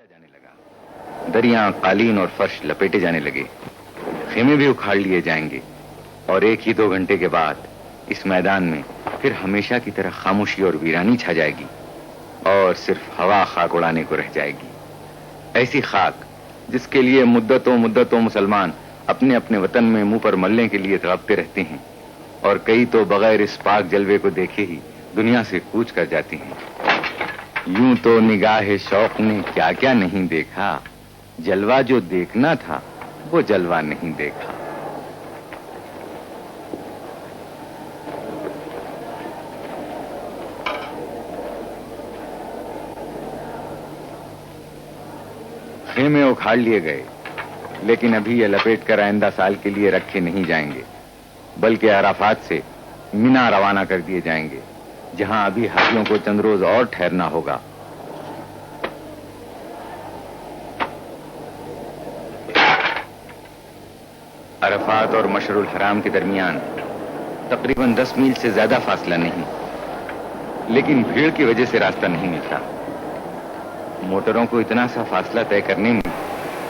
کاٹا جانے لگا، دریاں، قالین اور فرش لپیٹے جانے لگے، خیمے بھی اکھاڑ لیے جائیں گے، اور 1-2 گھنٹے کے بعد اس میدان میں پھر ہمیشہ کی طرح خاموشی اور ویرانی چھا جائے گی، اور صرف ہوا خاک اڑانے کو رہ جائے گی۔ ایسی خاک جس کے لیے مدتوں مسلمان اپنے اپنے وطن میں منہ پر ملنے کے لیے تڑپتے رہتے ہیں، اور کئی تو بغیر اس پاک جلوے کو دیکھے ہی دنیا سے کوچ کر جاتے ہیں۔ یوں تو نگاہ شوق نے کیا کیا نہیں دیکھا، جلوہ جو دیکھنا تھا وہ جلوہ نہیں دیکھا۔ خیمے اکھاڑ لیے گئے، لیکن ابھی یہ لپیٹ کر آئندہ سال کے لیے رکھے نہیں جائیں گے، بلکہ عرفات سے منا روانہ کر دیے جائیں گے، جہاں ابھی حاجیوں کو چند روز اور ٹھہرنا ہوگا۔ عرفات اور مشعر الحرام کے درمیان تقریباً 10 میل سے زیادہ فاصلہ نہیں، لیکن بھیڑ کی وجہ سے راستہ نہیں ملتا۔ موٹروں کو اتنا سا فاصلہ طے کرنے میں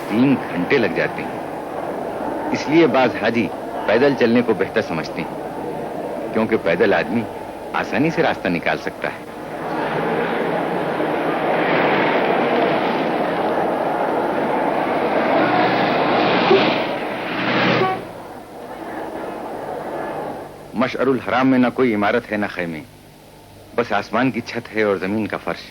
3 گھنٹے لگ جاتے ہیں، اس لیے بعض حاجی پیدل چلنے کو بہتر سمجھتے ہیں، کیونکہ پیدل آدمی آسانی سے راستہ نکال سکتا ہے۔ مشعر الحرام میں نہ کوئی عمارت ہے نہ خیمے، بس آسمان کی چھت ہے اور زمین کا فرش۔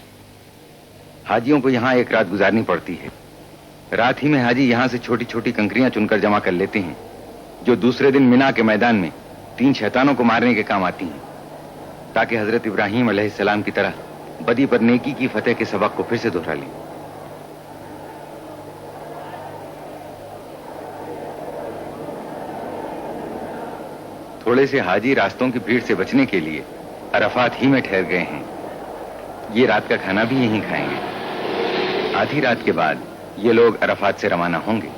حاجیوں کو یہاں ایک رات گزارنی پڑتی ہے۔ رات ہی میں حاجی یہاں سے چھوٹی چھوٹی کنکریاں چن کر جمع کر لیتے ہیں، جو دوسرے دن منا کے میدان میں 3 شیطانوں کو مارنے کے کام آتی ہیں، تاکہ حضرت ابراہیم علیہ السلام کی طرح بدی پر نیکی کی فتح کے سبق کو پھر سے دہرا لیں۔ تھوڑے سے حاجی راستوں کی بھیڑ سے بچنے کے لیے عرفات ہی میں ٹھہر گئے ہیں۔ یہ رات کا کھانا بھی یہیں کھائیں گے۔ آدھی رات کے بعد یہ لوگ عرفات سے روانہ ہوں گے۔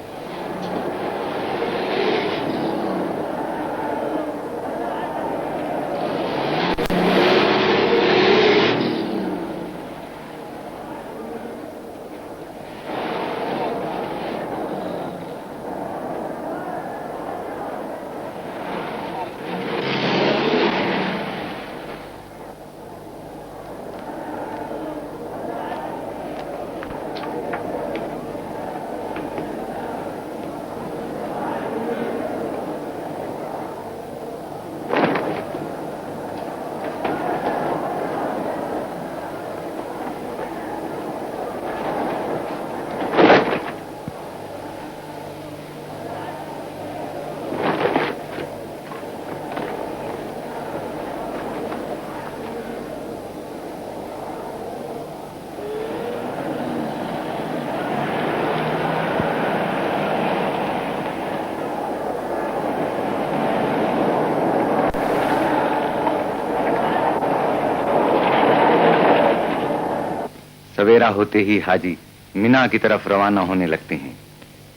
سویرا ہوتے ہی حاجی منا کی طرف روانہ ہونے لگتے ہیں۔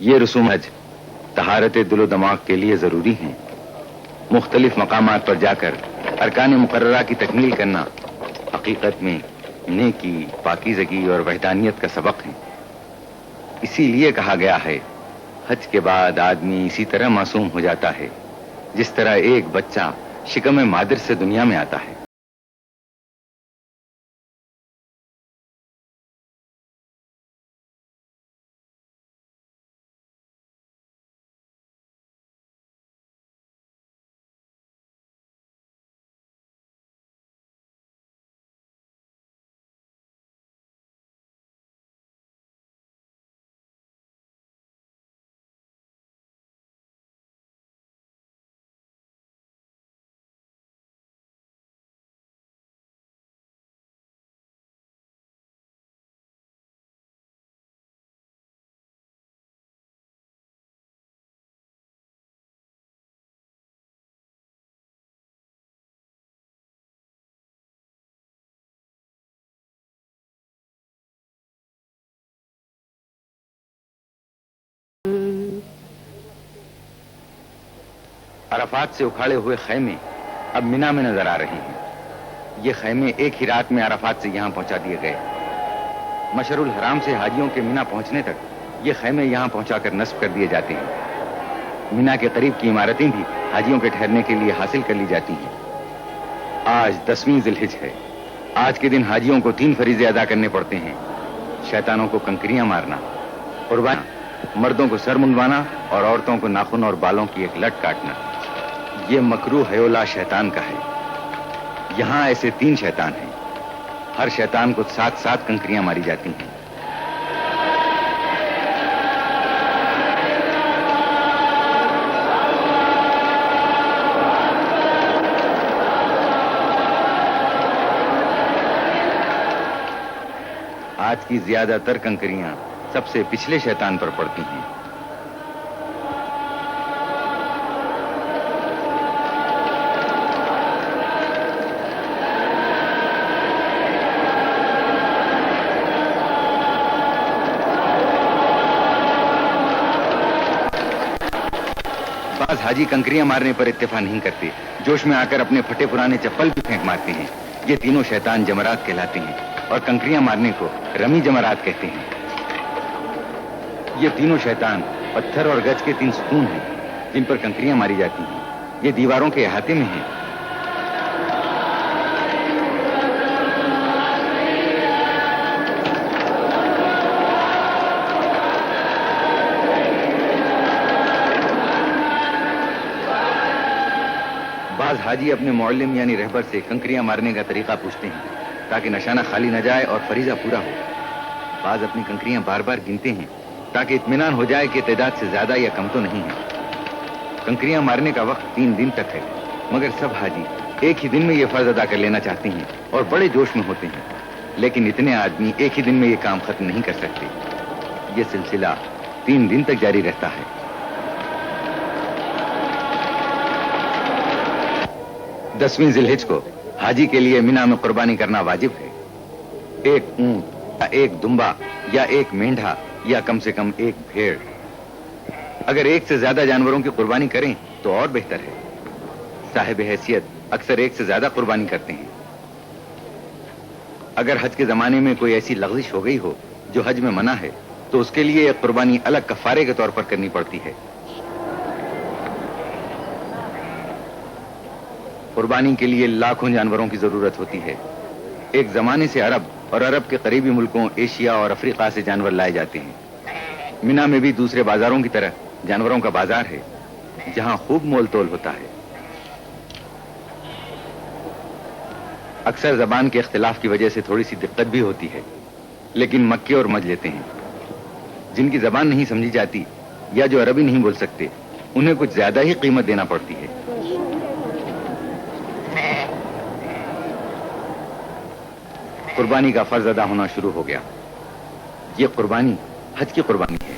یہ رسوم حج طہارت دل و دماغ کے لیے ضروری ہیں۔ مختلف مقامات پر جا کر ارکان مقررہ کی تکمیل کرنا حقیقت میں نیکی، پاکیزگی اور وحدانیت کا سبق ہے۔ اسی لیے کہا گیا ہے، حج کے بعد آدمی اسی طرح معصوم ہو جاتا ہے جس طرح ایک بچہ شکم مادر سے دنیا میں آتا ہے۔ عرفات سے اکھاڑے ہوئے خیمے اب منا میں نظر آ رہے ہیں۔ یہ خیمے ایک ہی رات میں عرفات سے یہاں پہنچا دیے گئے۔ مشعر الحرام سے حاجیوں کے مینا پہنچنے تک یہ خیمے یہاں پہنچا کر نصب کر دیے جاتے ہیں۔ مینا کے قریب کی عمارتیں بھی حاجیوں کے ٹھہرنے کے لیے حاصل کر لی جاتی ہیں۔ آج 10ویں ذی الحجہ ہے۔ آج کے دن حاجیوں کو 3 فریضے ادا کرنے پڑتے ہیں: شیطانوں کو کنکریاں مارنا، قربانی، مردوں کو سر منڈوانا اور عورتوں کو ناخن اور بالوں کی ایک لٹ کاٹنا۔ یہ مکروہ حیولہ شیطان کا ہے۔ یہاں ایسے 3 شیطان ہیں۔ ہر شیطان کو 7 کنکریاں ماری جاتی ہیں۔ آج کی زیادہ تر کنکریاں سب سے پچھلے شیطان پر پڑتی ہیں۔ بعض حاجی کنکریاں مارنے پر اتفاق نہیں کرتے، جوش میں آ کر اپنے پھٹے پرانے چپل بھی پھینک مارتے ہیں۔ یہ تینوں شیطان جمرات کہلاتے ہیں اور کنکریاں مارنے کو رمی جمرات کہتے ہیں۔ یہ تینوں شیطان پتھر اور گچ کے 3 ستون ہیں جن پر کنکریاں ماری جاتی ہیں۔ یہ دیواروں کے احاطے میں ہیں۔ بعض حاجی اپنے معلم یعنی رہبر سے کنکریاں مارنے کا طریقہ پوچھتے ہیں تاکہ نشانہ خالی نہ جائے اور فریضہ پورا ہو۔ بعض اپنی کنکریاں بار بار گنتے ہیں تاکہ اطمینان ہو جائے کہ تعداد سے زیادہ یا کم تو نہیں ہے۔ کنکریاں مارنے کا وقت 3 دن تک ہے، مگر سب حاجی ایک ہی دن میں یہ فرض ادا کر لینا چاہتے ہیں اور بڑے جوش میں ہوتے ہیں، لیکن اتنے آدمی ایک ہی دن میں یہ کام ختم نہیں کر سکتے۔ یہ سلسلہ 3 دن تک جاری رہتا ہے۔ 10ویں ذی الحجہ کو حاجی کے لیے مینا میں قربانی کرنا واجب ہے۔ 1 اونٹ یا 1 دمبا یا 1 مینڈھا یا کم سے کم 1 بھیڑ۔ اگر 1 سے زیادہ جانوروں کی قربانی کریں تو اور بہتر ہے۔ صاحب حیثیت اکثر 1 سے زیادہ قربانی کرتے ہیں۔ اگر حج کے زمانے میں کوئی ایسی لغزش ہو گئی ہو جو حج میں منع ہے تو اس کے لیے ایک قربانی الگ کفارے کے طور پر کرنی پڑتی ہے۔ قربانی کے لیے لاکھوں جانوروں کی ضرورت ہوتی ہے۔ ایک زمانے سے عرب اور عرب کے قریبی ملکوں ایشیا اور افریقہ سے جانور لائے جاتے ہیں۔ مینا میں بھی دوسرے بازاروں کی طرح جانوروں کا بازار ہے جہاں خوب مول تول ہوتا ہے۔ اکثر زبان کے اختلاف کی وجہ سے تھوڑی سی دقت بھی ہوتی ہے، لیکن مکے اور مج لیتے ہیں۔ جن کی زبان نہیں سمجھی جاتی یا جو عربی نہیں بول سکتے انہیں کچھ زیادہ ہی قیمت دینا پڑتی ہے۔ قربانی کا فرض ادا ہونا شروع ہو گیا۔ یہ قربانی حج کی قربانی ہے۔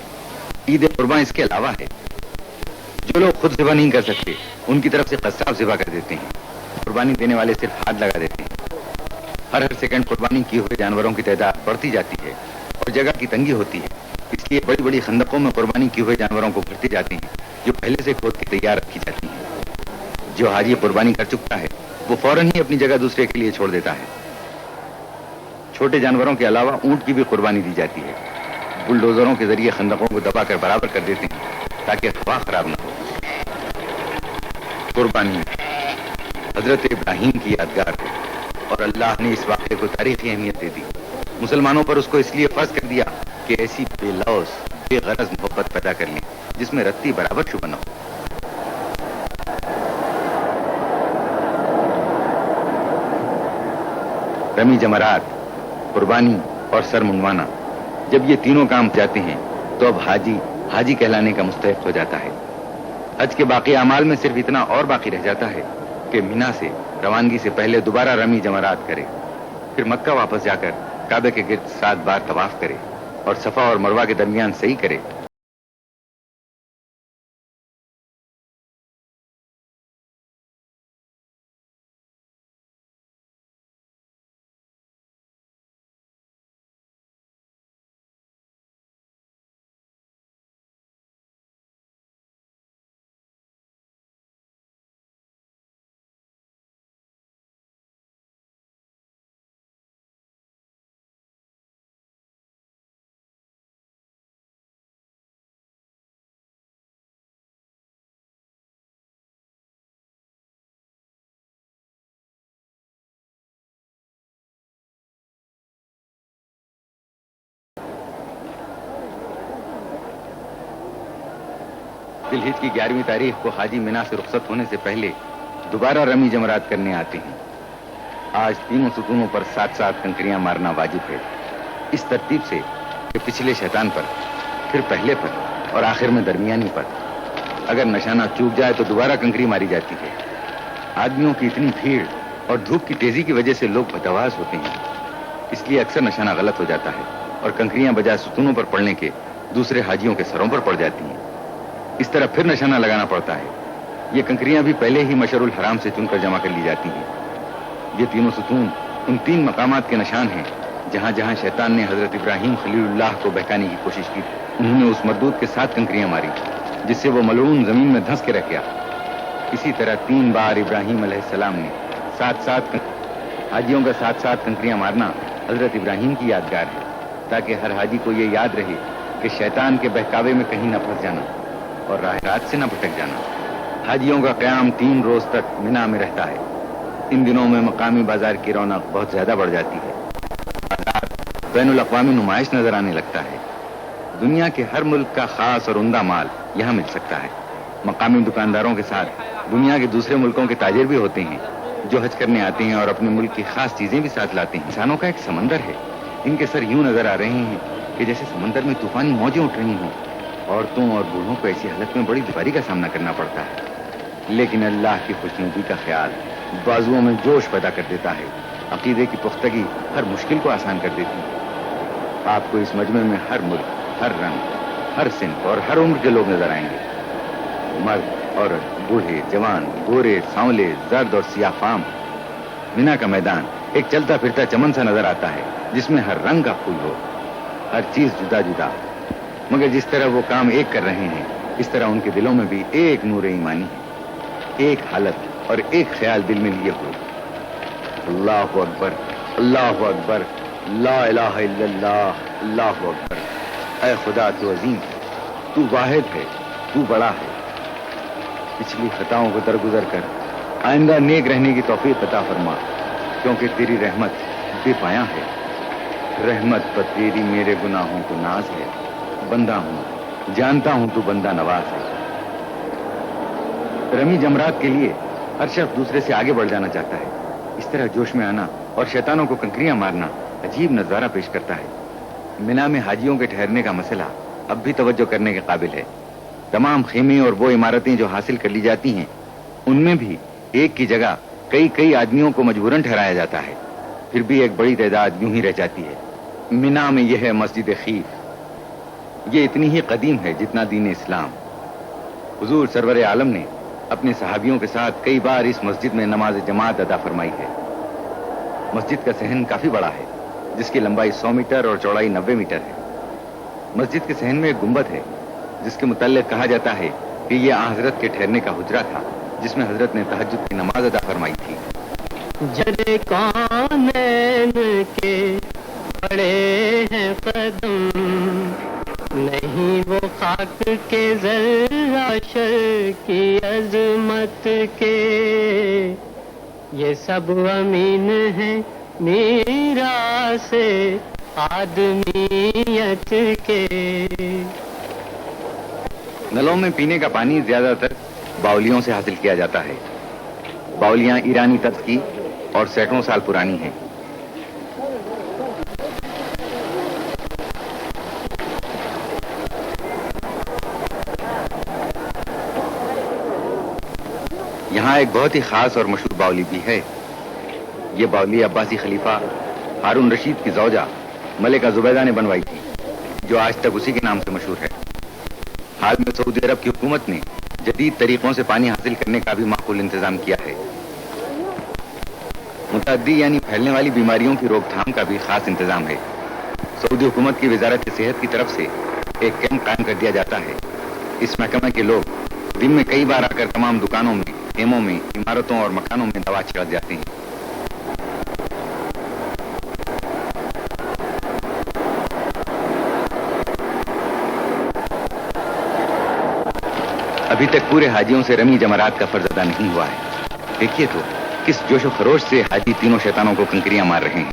عید قربان اس کے علاوہ ہے۔ جو لوگ خود ذبح نہیں کر سکتے ان کی طرف سے قصاب ذبح کر دیتے ہیں۔ قربانی دینے والے صرف ہاتھ لگا دیتے ہیں۔ ہر سیکنڈ قربانی کیے ہوئے جانوروں کی تعداد بڑھتی جاتی ہے اور جگہ کی تنگی ہوتی ہے، اس لیے بڑی بڑی خندقوں میں قربانی کیے ہوئے جانوروں کو بھرتے جاتے ہیں جو پہلے سے کھود کے تیار رکھی جاتی ہیں۔ جو حاجی قربانی کر چکا ہے وہ فوراً ہی اپنی جگہ دوسرے کے لیے چھوڑ دیتا ہے۔ چھوٹے جانوروں کے علاوہ اونٹ کی بھی قربانی دی جاتی ہے۔ بلڈوزروں کے ذریعے خندقوں کو دبا کر برابر کر دیتے ہیں تاکہ ہوا خراب نہ ہو۔ قربانی حضرت ابراہیم کی یادگار ہے اور اللہ نے اس واقعے کو تاریخی اہمیت دے دی۔ مسلمانوں پر اس کو اس لیے فرض کر دیا کہ ایسی بے لوث بے غرض محبت پیدا کر لیں جس میں رتی برابر شبہ نہ ہو۔ رمی جمرات، قربانی اور سر منڈوانا، جب یہ تینوں کام جاتے ہیں تو اب حاجی کہلانے کا مستحق ہو جاتا ہے۔ حج کے باقی اعمال میں صرف اتنا اور باقی رہ جاتا ہے کہ مینا سے روانگی سے پہلے دوبارہ رمی جمرات کرے، پھر مکہ واپس جا کر کعبے کے گرد 7 بار طواف کرے اور صفا اور مروہ کے درمیان صحیح کرے ذی الحج کی 11ویں تاریخ کو حاجی مینا سے رخصت ہونے سے پہلے دوبارہ رمی جمرات کرنے آتے ہیں. آج تینوں ستونوں پر 7 کنکریاں مارنا واجب ہے، اس ترتیب سے کہ پچھلے شیطان پر، پھر پہلے پر اور آخر میں درمیانی پر. اگر نشانہ چوک جائے تو دوبارہ کنکری ماری جاتی ہے. آدمیوں کی اتنی بھیڑ اور دھوپ کی تیزی کی وجہ سے لوگ بتواز ہوتے ہیں، اس لیے اکثر نشانہ غلط ہو جاتا ہے اور کنکریاں بجائے ستونوں پر پڑنے کے دوسرے حاجیوں کے سروں پر پڑ جاتی ہیں. اس طرح پھر نشانہ لگانا پڑتا ہے. یہ کنکریاں بھی پہلے ہی مشعر الحرام سے چن کر جمع کر لی جاتی ہیں. یہ تینوں ستون ان 3 مقامات کے نشان ہیں جہاں جہاں شیطان نے حضرت ابراہیم خلیل اللہ کو بہکانے کی کوشش کی. انہوں نے اس مردود کے 7 کنکریاں ماری جس سے وہ ملعون زمین میں دھنس کے رہ گیا. اسی طرح 3 بار ابراہیم علیہ السلام نے 7 حاجیوں کا 7 کنکریاں مارنا حضرت ابراہیم کی یادگار ہے، تاکہ ہر حاجی کو یہ یاد رہے کہ شیطان کے بہکاوے میں کہیں نہ پھنس جانا اور راہ رات سے نہ بھٹک جانا. حاجیوں کا قیام 3 روز تک مینا میں رہتا ہے. ان دنوں میں مقامی بازار کی رونق بہت زیادہ بڑھ جاتی ہے. بازار بین الاقوامی نمائش نظر آنے لگتا ہے. دنیا کے ہر ملک کا خاص اور عمدہ مال یہاں مل سکتا ہے. مقامی دکانداروں کے ساتھ دنیا کے دوسرے ملکوں کے تاجر بھی ہوتے ہیں جو حج کرنے آتے ہیں اور اپنے ملک کی خاص چیزیں بھی ساتھ لاتے ہیں. انسانوں کا ایک سمندر ہے. ان کے سر یوں نظر آ رہے ہیں کہ جیسے سمندر میں طوفانی موجیں اٹھ رہی ہوں. عورتوں اور بوڑھوں کو ایسی حالت میں بڑی دشواری کا سامنا کرنا پڑتا ہے، لیکن اللہ کی خوشنودی کا خیال بازوؤں میں جوش پیدا کر دیتا ہے. عقیدے کی پختگی ہر مشکل کو آسان کر دیتی ہے. آپ کو اس مجمع میں ہر ملک، ہر رنگ، ہر صنف اور ہر عمر کے لوگ نظر آئیں گے. مرد، عورت، بوڑھے، جوان، گورے، سانولے، زرد اور سیاہ فام. مینا کا میدان ایک چلتا پھرتا چمن سا نظر آتا ہے جس میں ہر رنگ کا پھول ہو، ہر چیز جدا جدا. مگر جس طرح وہ کام ایک کر رہے ہیں اس طرح ان کے دلوں میں بھی ایک نور ایمانی ہے، ایک حالت اور ایک خیال دل میں لیے ہوئے. اللہ اکبر، اللہ اکبر، لا الہ الا اللہ، اللہ اکبر. اے خدا تو عظیم ہے، تو واحد ہے، تو بڑا ہے. پچھلی خطاؤں کو درگزر کر آئندہ نیک رہنے کی توفیق عطا فرما، کیونکہ تیری رحمت بے پایاں ہے. رحمت پر تیری میرے گناہوں کو ناز ہے. بندہ ہوں، جانتا ہوں تو بندہ نواز ہے. رمی جمرات کے لیے ہر شخص دوسرے سے آگے بڑھ جانا چاہتا ہے. اس طرح جوش میں آنا اور شیطانوں کو کنکریاں مارنا عجیب نظارہ پیش کرتا ہے. مینا میں حاجیوں کے ٹھہرنے کا مسئلہ اب بھی توجہ کرنے کے قابل ہے. تمام خیمے اور وہ عمارتیں جو حاصل کر لی جاتی ہیں ان میں بھی ایک کی جگہ کئی آدمیوں کو مجبوراً ٹھہرایا جاتا ہے. پھر بھی ایک بڑی تعداد یوں ہی رہ جاتی ہے. مینا میں یہ ہے مسجد خیف. یہ اتنی ہی قدیم ہے جتنا دین اسلام. حضور سرور عالم نے اپنے صحابیوں کے ساتھ کئی بار اس مسجد میں نماز جماعت ادا فرمائی ہے. مسجد کا صحن کافی بڑا ہے جس کی لمبائی 100 میٹر اور چوڑائی 90 میٹر ہے. مسجد کے صحن میں ایک گنبد ہے جس کے متعلق کہا جاتا ہے کہ یہ حضرت کے ٹھہرنے کا حجرہ تھا جس میں حضرت نے تہجد کی نماز ادا فرمائی تھی. جڑے کونین کے بڑے ہیں قدم، نہیں وہ خاک کے ذرہ شر کی عظمت کے. یہ سب امین ہیں میراث آدمیت کے. نلوں میں پینے کا پانی زیادہ تر باولیوں سے حاصل کیا جاتا ہے. باولیاں ایرانی طرز کی اور سینکڑوں سال پرانی ہیں. یہاں ایک بہت ہی خاص اور مشہور باولی بھی ہے. یہ باولی عباسی خلیفہ ہارون رشید کی زوجہ ملکہ زبیدہ نے بنوائی تھی، جو آج تک اسی کے نام سے مشہور ہے. حال میں سعودی عرب کی حکومت نے جدید طریقوں سے پانی حاصل کرنے کا بھی معقول انتظام کیا ہے. متعدی یعنی پھیلنے والی بیماریوں کی روک تھام کا بھی خاص انتظام ہے. سعودی حکومت کی وزارت صحت کی طرف سے ایک کیمپ قائم کر دیا جاتا ہے. اس محکمہ کے لوگ دن میں کئی بار آ کر تمام دکانوں میں، خیموں میں، عمارتوں اور مکانوں میں دوا چھڑک جاتے ہیں. ابھی تک پورے حاجیوں سے رمی جمرات کا فرض ادا نہیں ہوا ہے. دیکھیے تو کس جوش و خروش سے حاجی تینوں شیطانوں کو کنکریاں مار رہے ہیں.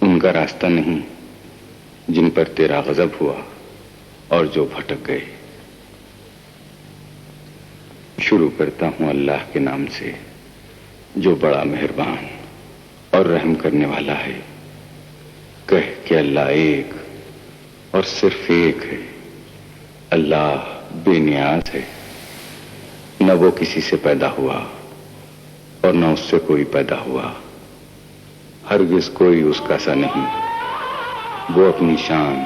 ان کا راستہ نہیں جن پر تیرا غضب ہوا اور جو بھٹک گئے۔ شروع کرتا ہوں اللہ کے نام سے جو بڑا مہربان اور رحم کرنے والا ہے۔ کہہ کہ اللہ ایک اور صرف ایک ہے۔ اللہ بے نیاز ہے، نہ وہ کسی سے پیدا ہوا اور نہ اس سے کوئی پیدا ہوا، ہرگز کوئی اس کا سا نہیں، وہ اپنی شان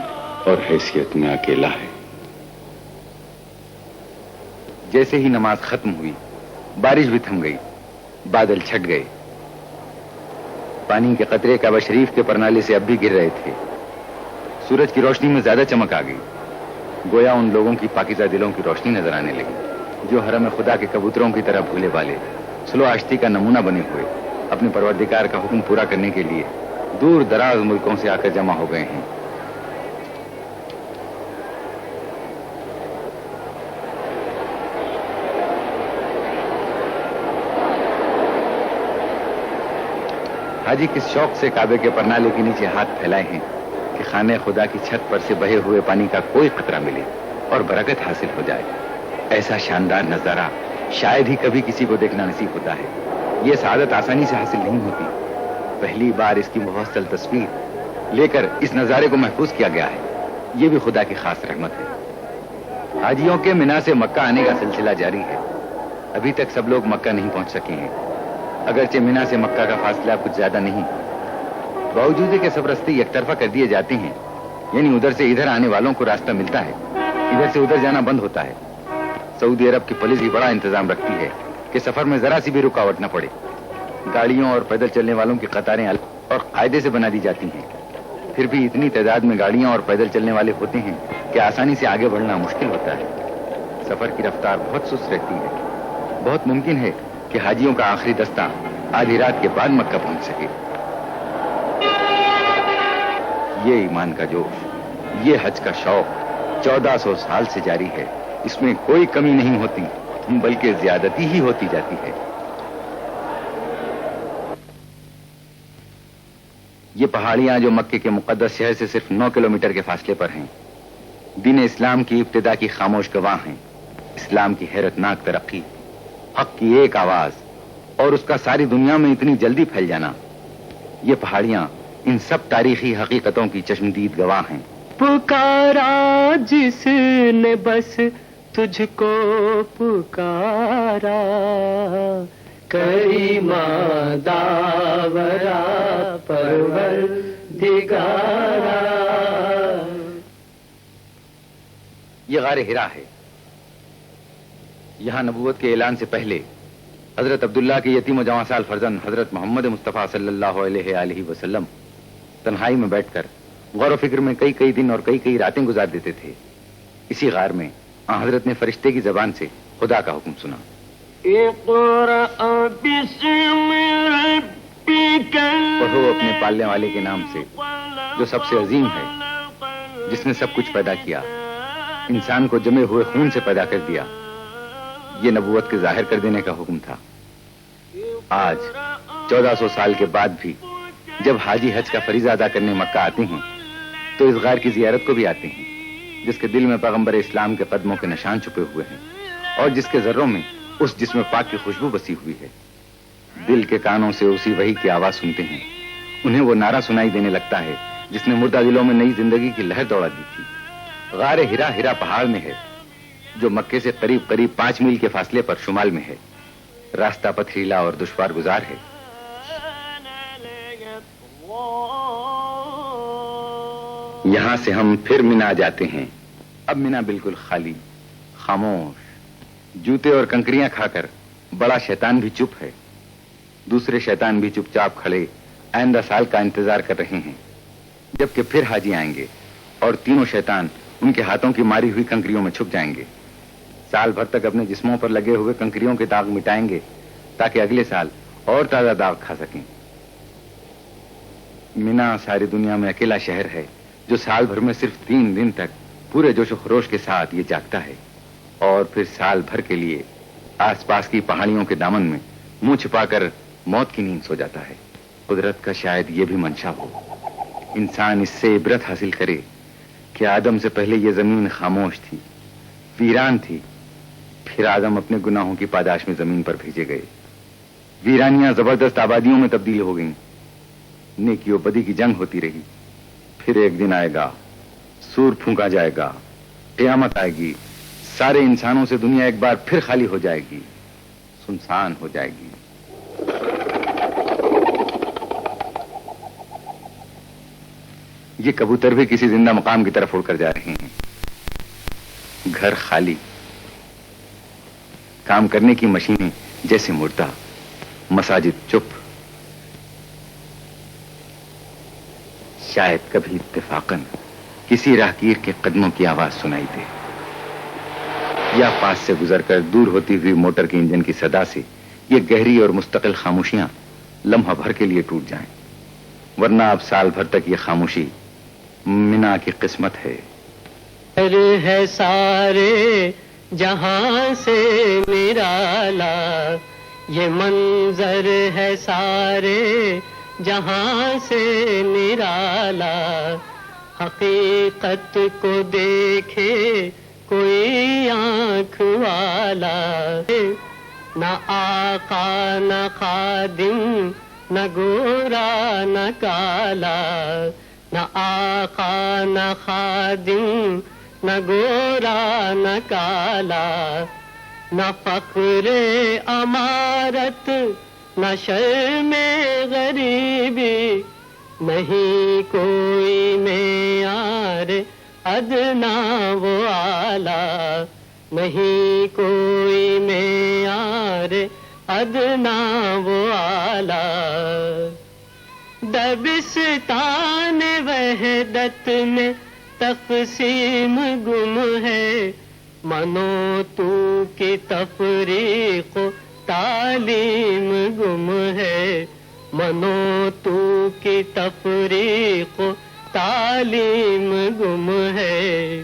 اور حیثیت میں اکیلا ہے۔ جیسے ہی نماز ختم ہوئی بارش بھی تھم گئی، بادل چھٹ گئے، پانی کے قطرے کعبہ شریف کے پرنالے سے اب بھی گر رہے تھے۔ سورج کی روشنی میں زیادہ چمک آ گئی، گویا ان لوگوں کی پاکیزہ دلوں کی روشنی نظر آنے لگی جو حرم خدا کے کبوتروں کی طرح بھولے والے سلو آشتی کا نمونہ بنے ہوئے اپنے پروردگار کا حکم پورا کرنے کے لیے دور دراز ملکوں سے آ کر جمع ہو گئے ہیں۔ حاجی کس شوق سے کعبے کے پرنالے کے نیچے ہاتھ پھیلائے ہیں کہ خانہ خدا کی چھت پر سے بہے ہوئے پانی کا کوئی قطرہ ملے اور برکت حاصل ہو جائے۔ ایسا شاندار نظارہ شاید ہی کبھی کسی کو دیکھنا نصیب ہوتا ہے۔ یہ سعادت آسانی سے حاصل نہیں ہوتی، پہلی بار اس کی مفصل تصویر لے کر اس نظارے کو محفوظ کیا گیا ہے۔ یہ بھی خدا کی خاص رحمت ہے۔ حاجیوں کے منا سے مکہ آنے کا سلسلہ جاری ہے۔ ابھی تک سب لوگ مکہ نہیں پہنچ سکے ہیں، اگرچہ منا سے مکہ کا فاصلہ کچھ زیادہ نہیں، باوجود کہ سب راستے یک طرفہ کر دیے جاتے ہیں، یعنی ادھر سے ادھر آنے والوں کو راستہ ملتا ہے، ادھر سے ادھر جانا بند ہوتا ہے۔ سعودی عرب کی پولیس بھی بڑا انتظام رکھتی ہے کہ سفر میں ذرا سی بھی رکاوٹ نہ پڑے۔ گاڑیوں اور پیدل چلنے والوں کی قطاریں الگ اور قاعدے سے بنا دی جاتی ہیں، پھر بھی اتنی تعداد میں گاڑیاں اور پیدل چلنے والے ہوتے ہیں کہ آسانی سے آگے بڑھنا مشکل ہوتا ہے۔ سفر کی رفتار بہت سست رہتی ہے، بہت ممکن ہے کہ حاجیوں کا آخری دستہ آدھی رات کے بعد مکہ پہنچ سکے۔ یہ ایمان کا جوش، یہ حج کا شوق 1400 سال سے جاری ہے، اس میں کوئی کمی نہیں ہوتی بلکہ زیادتی ہی ہوتی جاتی ہے۔ یہ پہاڑیاں جو مکے کے مقدس شہر سے صرف 9 کلومیٹر کے فاصلے پر ہیں، دین اسلام کی ابتدا کی خاموش گواہ ہیں۔ اسلام کی حیرت ناک ترقی، حق کی ایک آواز اور اس کا ساری دنیا میں اتنی جلدی پھیل جانا، یہ پہاڑیاں ان سب تاریخی حقیقتوں کی چشمدید گواہ ہیں۔ پکارا جس نے بس تجھ کو پکارا، کریما داورا پروردگارا۔ یہ غار ہرا ہے۔ یہاں نبوت کے اعلان سے پہلے حضرت عبداللہ کے یتیم و جواں سال فرزند حضرت محمد مصطفیٰ صلی اللہ علیہ وآلہ وسلم تنہائی میں بیٹھ کر غور و فکر میں کئی دن اور کئی راتیں گزار دیتے تھے۔ اسی غار میں حضرت نے فرشتے کی زبان سے خدا کا حکم سنا، اقرأ باسم ربک، پڑھو اپنے پالنے والے کے نام سے جو سب سے عظیم ہے، جس نے سب کچھ پیدا کیا، انسان کو جمے ہوئے خون سے پیدا کر دیا۔ یہ نبوت کے ظاہر کر دینے کا حکم تھا۔ آج 1400 سال کے بعد بھی جب حاجی حج کا فریضہ ادا کرنے مکہ آتے ہیں تو اس غار کی زیارت کو بھی آتے ہیں، جس کے دل میں پیغمبر اسلام کے قدموں کے نشان چھپے ہوئے ہیں اور جس کے ذروں میں اس جسم پاک کی خوشبو بسی ہوئی ہے۔ دل کے کانوں سے اسی وحی کی آواز سنتے ہیں، انہیں وہ نعرہ سنائی دینے لگتا ہے جس نے مردہ دلوں میں نئی زندگی کی لہر دوڑا دی تھی۔ غار ہرا پہاڑ میں ہے جو مکے سے قریب 5 میل کے فاصلے پر شمال میں ہے۔ راستہ پتھریلا اور دشوار گزار ہے۔ یہاں سے ہم پھر منا جاتے ہیں۔ اب منا بالکل خالی، خاموش، جوتے اور کنکریاں کھا کر بڑا شیطان بھی چپ ہے، دوسرے شیطان بھی چپ چاپ کھڑے آئندہ سال کا انتظار کر رہے ہیں، جبکہ پھر حاجی آئیں گے اور تینوں شیطان ان کے ہاتھوں کی ماری ہوئی کنکریوں میں چھپ جائیں گے۔ سال بھر تک اپنے جسموں پر لگے ہوئے کنکریوں کے داغ مٹائیں گے تاکہ اگلے سال اور تازہ داغ کھا سکیں۔ منا ساری دنیا میں اکیلا شہر ہے جو سال بھر میں صرف 3 دن تک پورے جوش و خروش کے ساتھ یہ جاگتا ہے اور پھر سال بھر کے لیے آس پاس کی پہاڑیوں کے دامن میں منہ چھپا کر موت کی نیند سو جاتا ہے۔ قدرت کا شاید یہ بھی منشا ہو۔ انسان اس سے عبرت حاصل کرے کہ آدم سے پہلے یہ زمین خاموش تھی، ویران تھی، پھر آدم اپنے گناہوں کی پاداش میں زمین پر بھیجے گئے، ویرانیاں زبردست آبادیوں میں تبدیل ہو گئیں، نیکی و بدی کی جنگ ہوتی رہی، پھر ایک دن آئے گا، سور پھونکا جائے گا، قیامت آئے گی، سارے انسانوں سے دنیا ایک بار پھر خالی ہو جائے گی، سنسان ہو جائے گی۔ یہ کبوتر بھی کسی زندہ مقام کی طرف اڑ کر جا رہے ہیں، گھر خالی، کام کرنے کی مشینیں جیسے مردہ، مساجد چپ، شاید کبھی اتفاقاً کسی راہگیر کے قدموں کی آواز سنائی دے، یا پاس سے گزر کر دور ہوتی ہوئی موٹر کے انجن کی صدا سے یہ گہری اور مستقل خاموشیاں لمحہ بھر کے لیے ٹوٹ جائیں، ورنہ اب سال بھر تک یہ خاموشی منا کی قسمت ہے۔ ہے سارے جہاں سے نرالا، یہ منظر ہے سارے جہاں سے نرالا، حقیقت کو دیکھے کوئی آنکھ والا، نہ آقا نہ خادم نہ گورا نہ کالا، نہ آقا نہ خادم نہ گورا نہ کالا، نہ فخر امارت نہ شرم غریبی، نہیں کوئی معیار ادنا و اعلیٰ، نہیں کوئی معیار ادنا و اعلیٰ۔ دبستان وحدت میں تقسیم گم ہے، منو تو کی تفریق و تعلیم گم ہے، منو تو کی تفریق و تعلیم گم ہے۔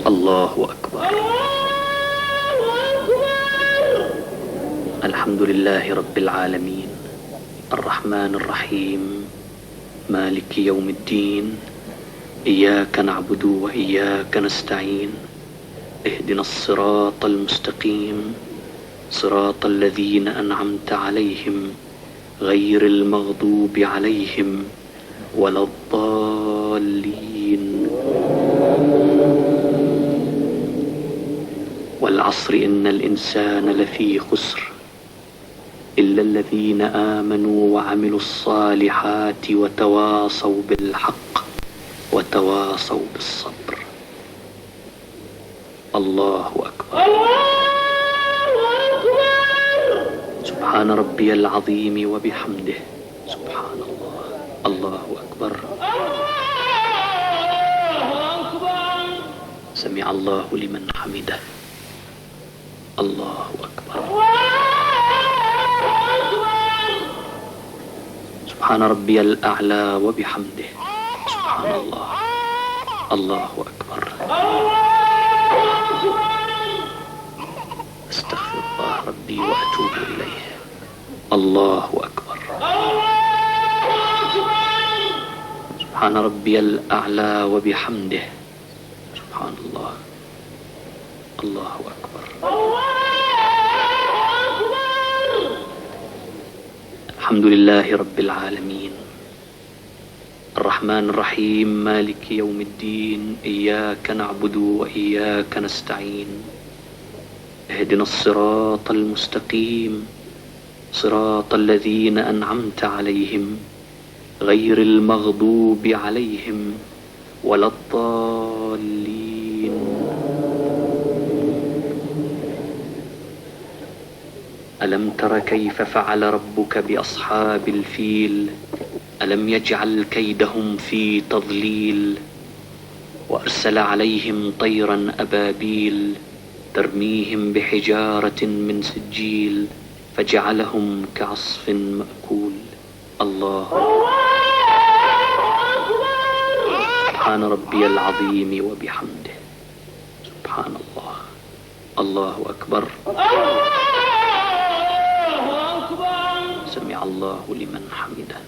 اللہ اکبر۔ الحمد للہ رب العالمین الرحمن الرحیم مالک یوم الدین ایاک نعبد و ایاک نستعین اهدنا الصراط المستقیم صراط الذین انعمت علیہم غیر المغضوب علیہم ولا الضالین۔ والعصر ان الانسان لفی خسر الا الذین آمنوا وعملوا الصالحات وتواصوا بالحق وتواصوا بالصبر۔ اللہ اکبر۔ سبحان ربی العظیم وبحمدہ سبحان اللہ۔ اللہ اکبر۔ سمع اللہ لمن حمدہ۔ الله أكبر. سبحان ربي الأعلى وبحمده. سبحان الله. الله أكبر. أستغفر الله ربي وأتوب إليه. الله أكبر. سبحان ربي الأعلى وبحمده. سبحان الله. الله أكبر. الحمد لله رب العالمين الرحمن الرحيم مالك يوم الدين إياك نعبد وإياك نستعين اهدنا الصراط المستقيم صراط الذين أنعمت عليهم غير المغضوب عليهم ولا الضالين. ألم تر كيف فعل ربك بأصحاب الفيل ألم يجعل كيدهم في تضليل وأرسل عليهم طيرا أبابيل ترميهم بحجارة من سجيل فجعلهم كعصف مأكول. الله سبحان ربي العظيم وبحمده. سبحان الله. الله أكبر. سمع الله لمن حمده.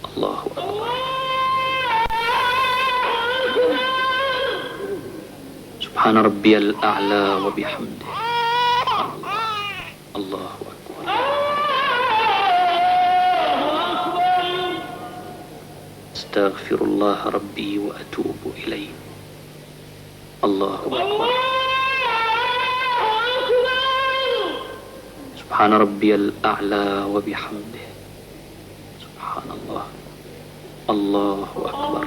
الله أكبر. سبحان ربي الأعلى وبحمده. الله أكبر. استغفر الله ربي وأتوب إليه. الله أكبر. سبحان ربي الأعلى وبحمده. سبحان الله. الله أكبر.